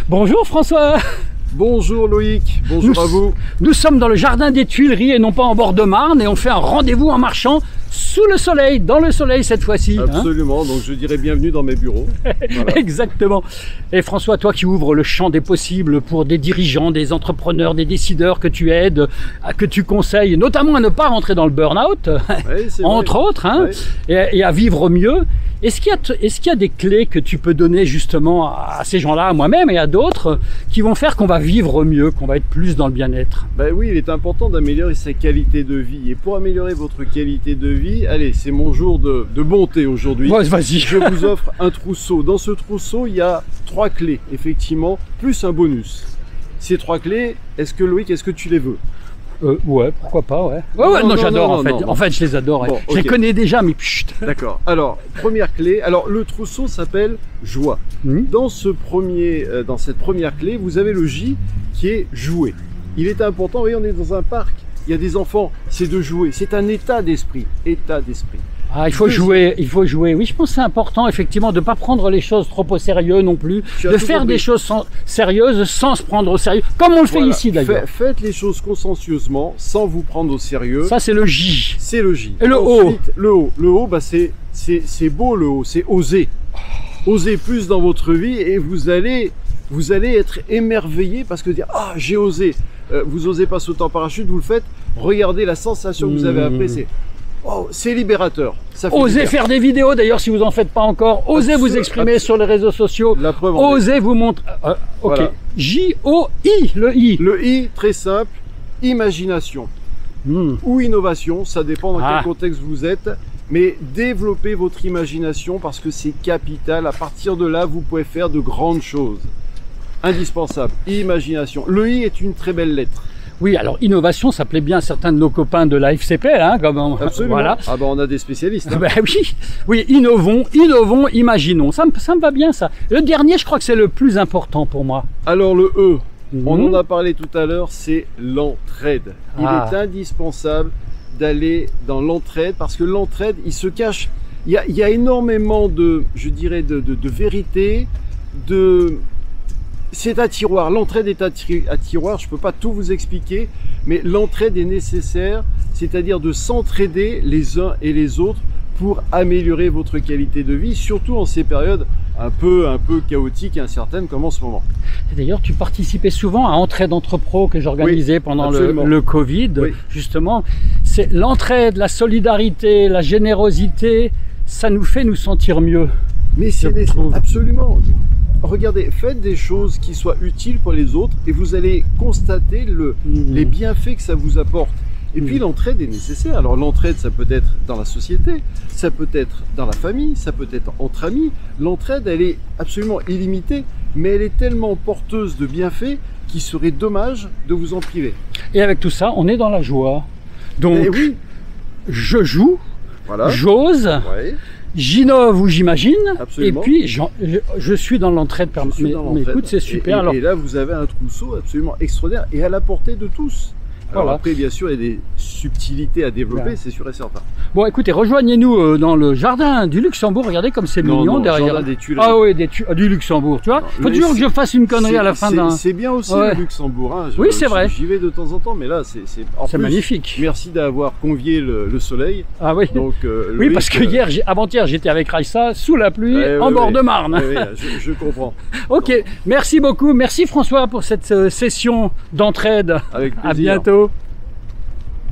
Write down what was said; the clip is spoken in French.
Bonjour François. Bonjour Loïc, bonjour à vous. Nous sommes dans le jardin des Tuileries et non pas en bord de Marne et on fait un rendez-vous en marchant sous le soleil, dans le soleil cette fois-ci. Absolument, donc je dirais bienvenue dans mes bureaux. Voilà. Exactement. Et François, toi qui ouvres le champ des possibles pour des dirigeants, des entrepreneurs, des décideurs que tu aides, que tu conseilles, notamment à ne pas rentrer dans le burn-out, Oui, entre autres, et à vivre mieux. Est-ce qu'il y a des clés que tu peux donner justement à ces gens-là, à moi-même et à d'autres, qui vont faire qu'on va vivre mieux, qu'on va être plus dans le bien-être? Ben oui, il est important d'améliorer sa qualité de vie. Et pour améliorer votre qualité de vie, allez, c'est mon jour de bonté aujourd'hui. Ouais, vas-y. Je vous offre un trousseau. Dans ce trousseau, il y a 3 clés, effectivement, plus un bonus. Ces 3 clés, Loïc, est-ce que tu les veux? Ouais, pourquoi pas, ouais. Non, j'adore en fait. En fait, je les adore. Bon, je les connais déjà, mais chut. D'accord. Alors, première clé. Alors, le trousseau s'appelle joie. Dans cette première clé, vous avez le J qui est jouer. Il est important, vous voyez, on est dans un parc. Il y a des enfants, c'est de jouer. C'est un état d'esprit. État d'esprit. Ah, il faut jouer, il faut jouer. Oui, je pense que c'est important, effectivement, de ne pas prendre les choses trop au sérieux non plus, de faire des choses sérieuses sans se prendre au sérieux, comme on le fait ici d'ailleurs. Faites les choses consciencieusement, sans vous prendre au sérieux. Ça, c'est le J. C'est le J. Et le O. Le O. Le O, bah, c'est beau le O, c'est oser. Osez plus dans votre vie et vous allez être émerveillé parce que dire « Ah, j'ai osé ». Vous osez pas sauter en parachute, vous le faites. Regardez la sensation que vous avez après, c'est libérateur. Osez faire des vidéos, d'ailleurs, si vous n'en faites pas encore. Osez vous exprimer sur les réseaux sociaux. La preuve osez vous montrer. Ok. Voilà. J-O-I, le I. Le I, très simple, imagination. Ou innovation, ça dépend dans quel contexte vous êtes. Mais développez votre imagination parce que c'est capital. À partir de là, vous pouvez faire de grandes choses. Indispensable. Imagination. Le I est une très belle lettre. Oui, alors innovation, ça plaît bien à certains de nos copains de la FCP, Absolument. Voilà. Ah ben on a des spécialistes. Ben oui, innovons, imaginons. Ça me va bien ça. Le dernier, je crois que c'est le plus important pour moi. Alors le E, on en a parlé tout à l'heure, c'est l'entraide. Il est indispensable d'aller dans l'entraide parce que l'entraide, il se cache. Il y a énormément de, je dirais, de vérité, c'est un tiroir, l'entraide est un tiroir, je ne peux pas tout vous expliquer, mais l'entraide est nécessaire, c'est-à-dire de s'entraider les uns et les autres pour améliorer votre qualité de vie, surtout en ces périodes un peu chaotiques et incertaines comme en ce moment. D'ailleurs, tu participais souvent à Entraide entre pros que j'organisais pendant le Covid, justement. C'est l'entraide, la solidarité, la générosité, ça nous fait nous sentir mieux. Mais c'est absolument. Regardez, faites des choses qui soient utiles pour les autres et vous allez constater les bienfaits que ça vous apporte. Et puis l'entraide est nécessaire. Alors l'entraide, ça peut être dans la société, ça peut être dans la famille, ça peut être entre amis. L'entraide, elle est absolument illimitée, mais elle est tellement porteuse de bienfaits qu'il serait dommage de vous en priver. Et avec tout ça, on est dans la joie. Donc, je joue, j'ose. J'innove ou j'imagine, et puis je suis dans l'entraide permanente. Mais écoute, c'est super. Et là, vous avez un trousseau absolument extraordinaire et à la portée de tous. Alors après, bien sûr, il y a des subtilités à développer, c'est sûr et certain. Bon, écoutez, rejoignez-nous dans le jardin du Luxembourg. Regardez comme c'est mignon derrière. Jardin des Tuileries. Ah oui, du Luxembourg, tu vois. Il faut toujours que je fasse une connerie à la fin d'un... C'est bien aussi le Luxembourg. Hein. Oui, c'est vrai. J'y vais de temps en temps, mais là, c'est magnifique. Merci d'avoir convié le soleil. Ah oui. Donc, oui, parce que avant-hier, j'étais avec Raissa, sous la pluie, en bord de Marne. Oui, je comprends. Ok, merci beaucoup. Merci François pour cette session d'entraide. Avec plaisir. À bientôt.